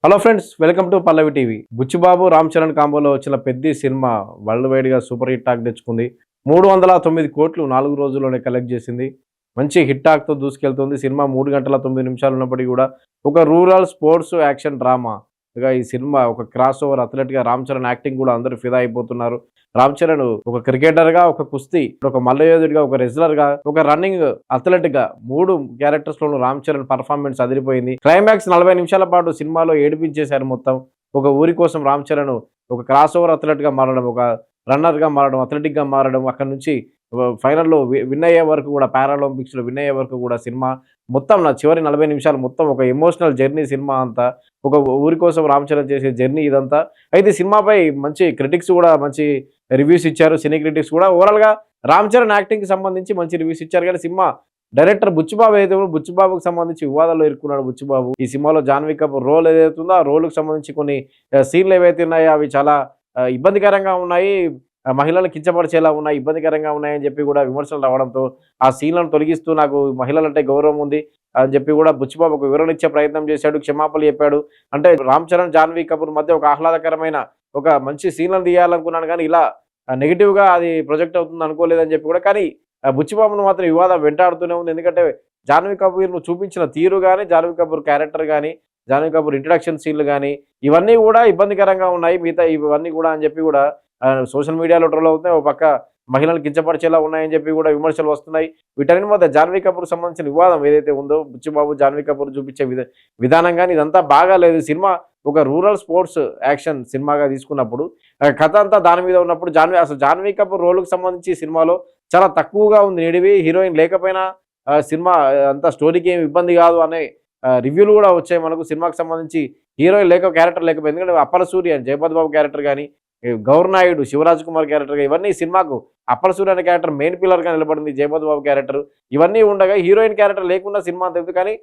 Hello friends, welcome to Pallavi TV. Buchibabu Ram Charan కాంబోలో వచ్చిన Peddi cinema world wide గా సూపర్ హిట్ టాక్ తెచ్చుకుంది. 309 కోట్లు 4 రోజుల్లోనే కలెక్ట్ చేసింది. మంచి హిట్ టాక్ తో దూసుకెళ్తుంది. సినిమా 3 గంటల 9 నిమిషాలు ఉన్నప్పటికీ కూడా ఒక రూరల్ స్పోర్ట్స్ యాక్షన్ డ్రామా గా ఈ సినిమా ఒక క్రాస్ ఓవర్ అథ్లెట్ గా రామ్ చరణ్ యాక్టింగ్ కూడా అందరూ ఫిదా అయిపోతున్నారు. రామ్ చరణ్ ఒక క్రికెటర్ గా, ఒక కుస్తీ, ఒక మల్లయోధుడిగా, ఒక రెజ్లర్ గా, ఒక రన్నింగ్ అథ్లెట్ గా 3 క్యారెక్టర్స్ లోను రామ్ చరణ్ పర్ఫార్మెన్స్ అదిరిపోయింది. క్లైమాక్స్ 40 నిమిషాల పాటు సినిమాలో ఏడిపించేశారు మొత్తం. ఒక ఊరి కోసం రామ్ చరణ్ ఒక క్రాస్ ఓవర్ అథ్లెట్ గా మారడం, ఒక రన్నర్ గా మారడం, అథ్లెటిక్ గా మారడం, అక్కడ నుంచి ఫైనల్లో విన్ అయ్యే వరకు కూడా, పారాలింపిక్స్ లో విన్ అయ్యే వరకు కూడా సినిమా మొత్తం నా చివరి 40 నిమిషాలు మొత్తం ఒక ఎమోషనల్ జర్నీ. సినిమా అంతా ఒక ఊరి కోసం రామ్ చరణ్ చేసే జర్నీ ఇదంతా. అయితే సినిమాపై మంచి క్రిటిక్స్ కూడా మంచి రివ్యూస్ ఇచ్చారు. సినీ క్రిటిక్స్ కూడా ఓవరాల్ గా రామ్ చరణ్ యాక్టింగ్ కి సంబంధించి మంచి రివ్యూస్ ఇచ్చారు. కానీ సినిమా డైరెక్టర్ బుచ్చిబాబు ఏదైతే బుచ్చిబాబుకి సంబంధించి వివాదాల్లో ఇరుక్కున్నాడు బుచ్చిబాబు. ఈ సినిమాలో జాన్వీ కపూర్ రోల్ ఏదైతుందో ఆ రోల్కి సంబంధించి కొన్ని సీన్లు ఏవైతే ఉన్నాయో అవి చాలా ఇబ్బందికరంగా ఉన్నాయి, మహిళలను కించపరిచేలా ఉన్నాయి, ఇబ్బందికరంగా ఉన్నాయని చెప్పి కూడా విమర్శలు రావడంతో ఆ సీన్లను తొలగిస్తూ నాకు మహిళలంటే గౌరవం ఉంది అని చెప్పి కూడా బుచ్చిబాబు ఒక వివరణ ఇచ్చే ప్రయత్నం చేశాడు, క్షమాపణలు చెప్పాడు. అంటే రామ్ చరణ్ జాన్వీ కపూర్ మధ్య ఒక ఆహ్లాదకరమైన ఒక మంచి సీన్లను తీయాలనుకున్నాను, కానీ ఇలా నెగిటివ్గా అది ప్రొజెక్ట్ అవుతుంది అనుకోలేదని చెప్పి కూడా. కానీ బుచ్చిబాబును మాత్రం వివాదం వెంటాడుతూనే ఉంది. ఎందుకంటే జాన్వీ కపూర్ను చూపించిన తీరు కానీ, జాన్వీ కపూర్ క్యారెక్టర్ కానీ, జాన్వీ కపూర్ ఇంట్రడక్షన్ సీన్లు కానీ ఇవన్నీ కూడా ఇబ్బందికరంగా ఉన్నాయి, మిగతా ఇవన్నీ కూడా అని చెప్పి కూడా సోషల్ మీడియాలో ట్రోల్ అవుతున్నాయి. ఒక పక్క మహిళలు కించపరిచేలా ఉన్నాయని చెప్పి కూడా విమర్శలు వస్తున్నాయి. వీటన్నిటి మధ్య జాన్వీ కపూర్ సంబంధించిన వివాదం ఏదైతే ఉందో, బుచ్చిబాబు జాన్వీ కపూర్ చూపించే విధానం కానీ ఇదంతా బాగాలేదు. సినిమా ఒక రూరల్ స్పోర్ట్స్ యాక్షన్ సినిమాగా తీసుకున్నప్పుడు కథ అంతా దాని మీద ఉన్నప్పుడు జాన్వీ కపూర్ రోల్కి సంబంధించి సినిమాలో చాలా తక్కువగా ఉంది నిడివి. హీరోయిన్ లేకపోయినా సినిమా అంతా స్టోరీకి ఏమి ఇబ్బంది కాదు అనే రివ్యూలు కూడా వచ్చాయి మనకు. సినిమాకి సంబంధించి హీరోయిన్ క్యారెక్టర్ లేకపోయింది. ఎందుకంటే అప్పల సూర్య జయపద్ బాబు క్యారెక్టర్ కానీ, గౌర్నాయుడు, శివరాజ్ కుమార్ క్యారెక్టర్, ఇవన్నీ సినిమాకు అప్పల సూర్య అనే క్యారెక్టర్ మెయిన్ పిల్లర్గా నిలబడింది. జయపద్ బాబు క్యారెక్టర్ ఇవన్నీ ఉండగా హీరోయిన్ క్యారెక్టర్ లేకుండా సినిమా తెలుసు. కానీ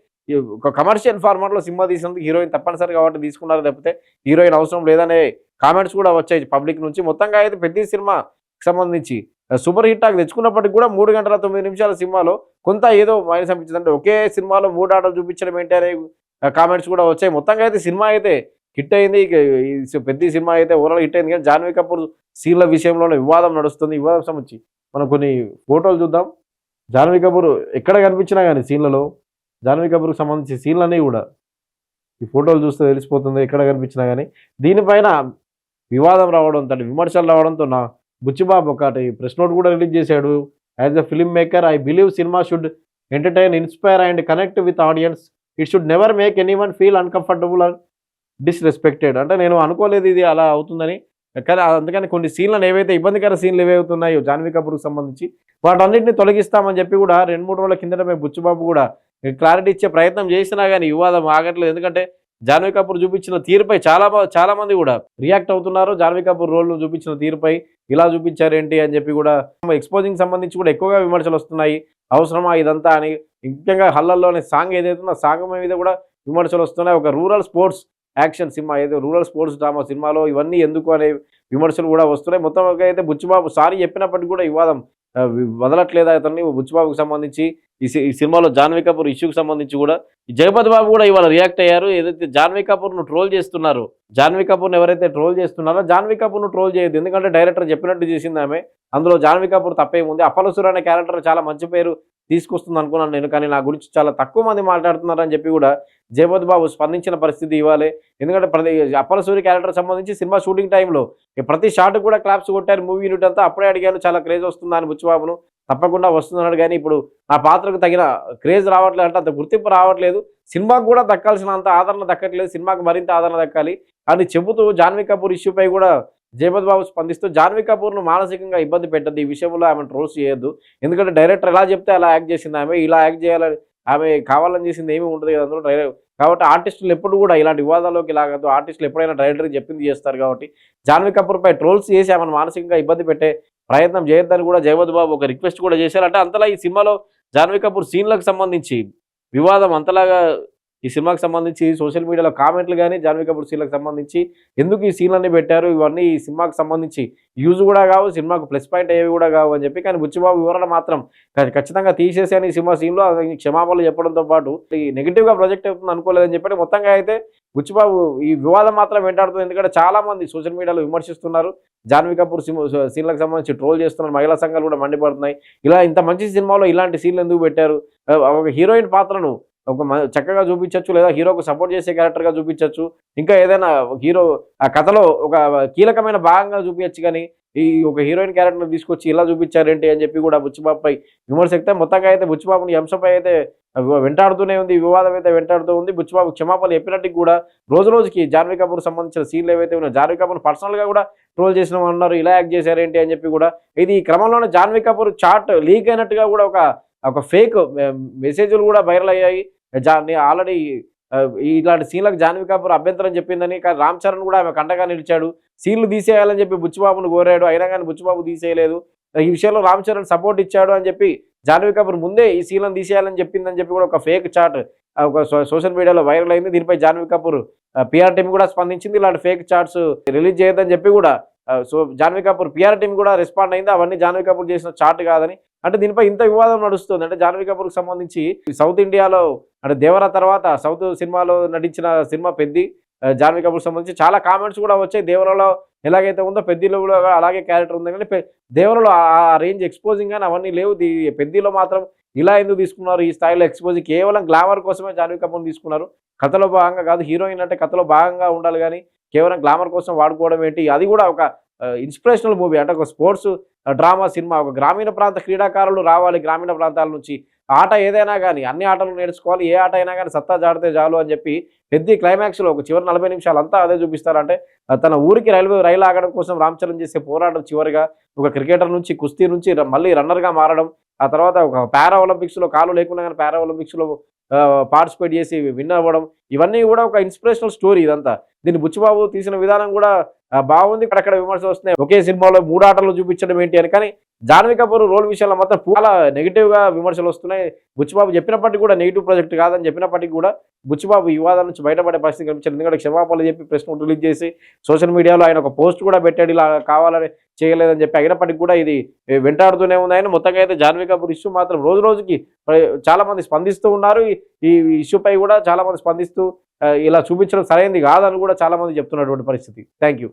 ఒక కమర్షియల్ ఫార్మాట్లో సినిమా తీసినందుకు హీరోయిన్ తప్పనిసరి కాబట్టి తీసుకున్నారు, తప్పితే హీరోయిన్ అవసరం లేదనే కామెంట్స్ కూడా వచ్చాయి పబ్లిక్ నుంచి. మొత్తంగా అయితే పెద్ద సినిమాకి సంబంధించి సూపర్ హిట్ టాక్ తెచ్చుకున్నప్పటికీ కూడా 3 గంటల 9 నిమిషాల సినిమాలో కొంత ఏదో మైనస్ అనిపించింది. అంటే ఒకే సినిమాలో 3 ఆటలు చూపించడం ఏంటి అనే కామెంట్స్ కూడా వచ్చాయి. మొత్తంగా అయితే సినిమా అయితే హిట్ అయింది. పెద్ద సినిమా అయితే ఓవరాల్ హిట్ అయింది. కానీ జాన్వీ కపూర్ సీన్ల విషయంలోనే వివాదం నడుస్తుంది. వివాదం సంబంధించి మనం కొన్ని ఫోటోలు చూద్దాం. జాన్వీ కపూర్ ఎక్కడ కనిపించినా కానీ సీన్లలో జాన్వీ కపూర్కి సంబంధించి సీన్లన్నీ కూడా ఈ ఫోటోలు చూస్తే తెలిసిపోతుంది ఎక్కడ కనిపించినా కానీ. దీనిపైన వివాదం రావడంతో, విమర్శలు రావడంతో బుచ్చిబాబు ఒకటి ప్రెస్ నోట్ కూడా రిలీజ్ చేశాడు. As a film maker, I believe cinema should entertain, inspire and connect with audience. It should never make anyone feel uncomfortable and disrespected. అంటే నేను అనుకోలేదు ఇది అలా అవుతుందని. కానీ అందుకని కొన్ని సీన్లను ఏవైతే ఇబ్బందికర సీన్లు ఏవైతున్నాయో జాన్వీ కపూర్కి సంబంధించి వాటన్నింటినీ తొలగిస్తామని చెప్పి కూడా 2-3 రోజుల కిందట బుచ్చిబాబు కూడా క్లారిటీ ఇచ్చే ప్రయత్నం చేసినా కానీ వివాదం ఆగట్లేదు. ఎందుకంటే జాన్వీ కపూర్ చూపించిన తీరుపై చాలా మంది కూడా రియాక్ట్ అవుతున్నారు. జాన్వీ కపూర్ రోల్ చూపించిన తీరుపై ఇలా చూపించారేంటి అని చెప్పి కూడా ఎక్స్పోజింగ్ సంబంధించి కూడా ఎక్కువగా విమర్శలు వస్తున్నాయి. అవసరమా ఇదంతా అని. ముఖ్యంగా హల్లల్లోని సాంగ్ ఏదైతుందో ఆ సాంగ్ మీద కూడా విమర్శలు వస్తున్నాయి. ఒక రూరల్ స్పోర్ట్స్ యాక్షన్ సినిమా ఏదో రూరల్ స్పోర్ట్స్ డ్రామా సినిమాలో ఇవన్నీ ఎందుకు అనే విమర్శలు కూడా వస్తున్నాయి. మొత్తం అయితే బుచ్చిబాబు సారీ చెప్పినప్పటికీ కూడా వివాదం వదలట్లేదు అతన్ని. బుచ్చిబాబుకి సంబంధించి ఈ సినిమాలో జాన్వీ కపూర్ ఇష్యూకి సంబంధించి కూడా జగపతి బాబు కూడా ఇవాళ రియాక్ట్ అయ్యారు. ఏదైతే జాన్వీ కపూర్ను ట్రోల్ చేస్తున్నారో, జాన్వీ కపూర్ని ఎవరైతే ట్రోల్ చేస్తున్నారో జాన్వీ కపూర్ను ట్రోల్ చేయొద్దు. ఎందుకంటే డైరెక్టర్ చెప్పినట్టు చేసింది ఆమె. అందులో జాన్వీ కపూర్ తప్పేముంది. అప్పలసూర్ అనే క్యారెక్టర్ చాలా మంచి పేరు తీసుకొస్తుంది అనుకున్నాను నేను, కానీ నా గురించి చాలా తక్కువ మంది మాట్లాడుతున్నారని చెప్పి కూడా జయపద్ బాబు స్పందించిన పరిస్థితి ఇవ్వాలి. ఎందుకంటే అప్పలసూరి క్యారెక్టర్ సంబంధించి సినిమా షూటింగ్ టైంలో ప్రతి షాట్ కూడా క్లాప్స్ కొట్టారు మూవీ యూనిట్ అంతా. అప్పుడే అడిగాను చాలా క్రేజ్ వస్తుందా అని బుచ్చిబాబును. తప్పకుండా వస్తున్నాడు, కానీ ఇప్పుడు నా పాత్రకు తగిన క్రేజ్ రావట్లేదు, అంటే అంత గుర్తింపు రావట్లేదు, సినిమాకు కూడా దక్కాల్సినంత ఆదరణ దక్కట్లేదు, సినిమాకు మరింత ఆదరణ దక్కాలి అని చెబుతూ జాన్వీ కపూర్ ఇష్యూపై కూడా జయపద్ బాబు స్పందిస్తూ జాన్వీ కపూర్ను మానసికంగా ఇబ్బంది పెట్టద్దు, ఈ విషయంలో ఆమె ట్రోల్స్ చేయొద్దు. ఎందుకంటే డైరెక్టర్ ఎలా చెప్తే అలా యాక్ట్ చేసింది ఆమె, ఇలా యాక్ట్ చేయాలని ఆమె కావాలని చేసింది ఏమీ ఉంటుంది కదా అందులో. కాబట్టి ఆర్టిస్టులు ఎప్పుడు కూడా ఇలాంటి వివాదాల్లోకి లాగద్దు. ఆర్టిస్టులు ఎప్పుడైనా డైరెక్టర్కి చెప్పింది చేస్తారు. కాబట్టి జాన్వీ కపూర్పై ట్రోల్స్ చేసి ఆమెను మానసికంగా ఇబ్బంది పెట్టే ప్రయత్నం చేయొద్దని కూడా జయపద్ బాబు ఒక రిక్వెస్ట్ కూడా చేశారు. అంటే అంతలా ఈ సినిమాలో జాన్వీ కపూర్ సీన్లకు సంబంధించి వివాదం అంతలాగా ఈ సినిమాకి సంబంధించి సోషల్ మీడియాలో కామెంట్లు గాని, జాన్వీ కపూర్ సీన్‌లకు సంబంధించి ఎందుకు ఈ సీన్‌లన్నీ పెట్టారు? ఇవన్నీ ఈ సినిమాకి సంబంధించి యూజ్ గూడా గావు, సినిమాకు ప్లస్ పాయింట్ అయ్యేవి గూడా గావు అని చెప్పి. కానీ బుచ్చిబాబు వివరణ మాత్రం ఖచ్చితంగా తీసేసాను ఈ సినిమా సీన్‌లో అని క్షమాపణలు చెప్పడంతో పాటు ఈ నెగెటివ్‌గా ప్రొజెక్ట్ అవుతుంది అనుకోలేదని చెప్పి మొత్తంగా అయితే బుచ్చిబాబు ఈ వివాదం మాత్రం వెంటాడుతుంది. ఎందుకంటే చాలామంది సోషల్ మీడియాలో విమర్శిస్తున్నారు. జాన్వీ కపూర్ సీన్‌లకు సంబంధించి ట్రోల్ చేస్తున్నారు. మహిళా సంఘాలు కూడా మండిపడుతున్నాయి. ఇలా ఇంత మంచి సినిమాలో ఇలాంటి సీన్‌లు ఎందుకు పెట్టారు? ఒక హీరోయిన్ పాత్రను ఒక చక్కగా చూపించొచ్చు, లేదా హీరోకు సపోర్ట్ చేసే క్యారెక్టర్‌గా చూపించొచ్చు. ఇంకా ఏదైనా హీరో ఆ కథలో ఒక కీలకమైన భాగంగా చూపియొచ్చు గానీ, ఈ ఒక హీరోయిన్ క్యారెక్టర్‌ని తీసుకొచ్చి ఇలా చూపించారేంటి అని చెప్పి కూడా బుచ్చిబాబుపై విమర్శ వ్యక్తం. మొత్తంగా అయితే బుచ్చిబాబుని ఈ అంశంపై అయితే వెంటాడుతూనే ఉంది. ఈ వివాదం అయితే వెంటాడుతూ ఉంది. బుచ్చిబాబు క్షమాపణలు చెప్పినట్టుగా కూడా రోజుకి జాన్వీ కపూర్ సంబంధించిన సీన్‌లు ఏవైతే ఉన్నాయో, జాన్వీ కపూర్ పర్సనల్‌గా కూడా ట్రోల్ చేసినామన్నారు. ఇలా యాక్ట్ చేశారేంటి అని చెప్పి కూడా. ఇది ఈ క్రమంలోనే జాన్వీ కపూర్ చాట్ లీక్ అయినట్టుగా కూడా ఒక ఫేక్ మెసేజ్‌లు కూడా వైరల్ అయ్యాయి. ఆల్రెడీ ఇలాంటి సీన్‌లకు జాన్వీ కపూర్ అభ్యంతరం చెప్పిందని, కానీ రామ్ చరణ్ కూడా ఆమెకు అండగా నిలిచాడు. సీన్‌లు తీసేయాలని చెప్పి బుచ్చిబాబును కోరాడు. అయినా కానీ బుచ్చిబాబు తీసేయలేదు. ఈ విషయంలో రామ్ చరణ్ సపోర్ట్ ఇచ్చాడు అని చెప్పి జాన్వీ కపూర్ ముందే ఈ సీన్‌లను తీసేయాలని చెప్పిందని చెప్పి కూడా ఒక ఫేక్ చాట్ ఒక సోషల్ మీడియాలో వైరల్ అయింది. దీనిపై జాన్వీ కపూర్ పీఆర్ టీమ్ కూడా స్పందించింది. ఇలాంటి ఫేక్ చాట్స్ రిలీజ్ చేయొద్దని చెప్పి కూడా జాన్వీ కపూర్ పీఆర్ టీమ్ కూడా రెస్పాండ్ అయింది. అవన్నీ జాన్వీ కపూర్ చేసిన చాట్ కాదని. అంటే దీనిపై ఇంత వివాదం నడుస్తుంది. అంటే జాన్వీ కపూర్‌కి సంబంధించి సౌత్ ఇండియాలో అంటే 'దేవర' తర్వాత సౌత్ సినిమాలో నటించిన సినిమా 'పెద్ది'. జాన్వీ కపూర్‌కి సంబంధించి చాలా కామెంట్స్ కూడా వచ్చాయి. 'దేవర'లో ఎలాగైతే ఉందో 'పెద్ది'లో కూడా అలాగే క్యారెక్టర్ ఉంది కానీ 'దేవర'లో ఆ రేంజ్ ఎక్స్‌పోజింగ్ గాని అవన్నీ లేవు. 'పెద్ది'లో మాత్రం ఇలా ఎందుకు తీసుకున్నారు? ఈ స్థాయిలో ఎక్స్‌పోజింగ్ కేవలం గ్లామర్ కోసమే జాన్వీ కపూర్‌ని తీసుకున్నారు. కథలో భాగంగా కాదు. హీరోయిన్ అంటే కథలో భాగంగా ఉండాలి గానీ కేవలం గ్లామర్ కోసం వాడుకోవడం ఏంటి? అది కూడా ఒక ఇన్స్పిరేషనల్ మూవీ. అంటే ఒక స్పోర్ట్స్ డ్రామా సినిమా. ఒక గ్రామీణ ప్రాంత క్రీడాకారులు రావాలి గ్రామీణ ప్రాంతాల నుంచి. ఆట ఏదైనా గానీ అన్ని ఆటలు నేర్చుకోవాలి. ఏ ఆట అయినా గానీ సత్తా చాటితే చాలు అని చెప్పి 'పెద్ది' క్లైమాక్స్‌లో ఒక చివరి 40 నిమిషాలంతా అదే చూపిస్తారంటే తన ఊరికి రైలు ఆగడం కోసం రామ్ చరణ్ చేసే పోరాటం చివరిగా ఒక క్రికెటర్ నుంచి, కుస్తీ నుంచి మళ్ళీ రన్నర్‌గా మారడం. ఆ తర్వాత ఒక పారా ఒలింపిక్స్‌లో కాలు లేకున్నా గానీ పారా ఒలింపిక్స్‌లో పార్టిసిపేట్ చేసి విన్ అవ్వడం. ఇవన్నీ కూడా ఒక ఇన్స్పిరేషనల్ స్టోరీ ఇదంతా. దీన్ని బుచ్చిబాబు తీసిన విధానం కూడా బాగుంది. అక్కడక్కడ విమర్శలు వస్తున్నాయి. ఒకే సినిమాలో 3 ఆటలు చూపించడం ఏంటి అని. కానీ జాన్వీ కపూర్ రోల్ విషయంలో మాత్రం చాలా నెగెటివ్‌గా విమర్శలు వస్తున్నాయి. బుచ్చిబాబు చెప్పినప్పటికీ కూడా నెగెటివ్ ప్రాజెక్ట్ కాదని చెప్పినప్పటికీ కూడా బుచ్చిబాబు ఈ వివాదాల నుంచి బయటపడే పరిస్థితి కనిపించింది. ఎందుకంటే క్షమాపణలు చెప్పి ప్రెస్ నోట్ రిలీజ్ చేసి సోషల్ మీడియాలో ఆయన ఒక పోస్ట్ కూడా పెట్టాడు. ఇలా కావాలని చేయలేదని చెప్పి. అయినప్పటికీ కూడా ఇది వెంటాడుతూనే ఉంది. ఆయన మొత్తంగా అయితే జాన్వీ కపూర్ ఇష్యూ మాత్రం రోజుకి చాలా మంది స్పందిస్తూ ఉన్నారు. ఈ ఇష్యూపై కూడా చాలా మంది స్పందిస్తూ ఇలా చూపించడం సరైనది కాదని కూడా చాలా మంది చెప్తున్నటువంటి పరిస్థితి. Thank you.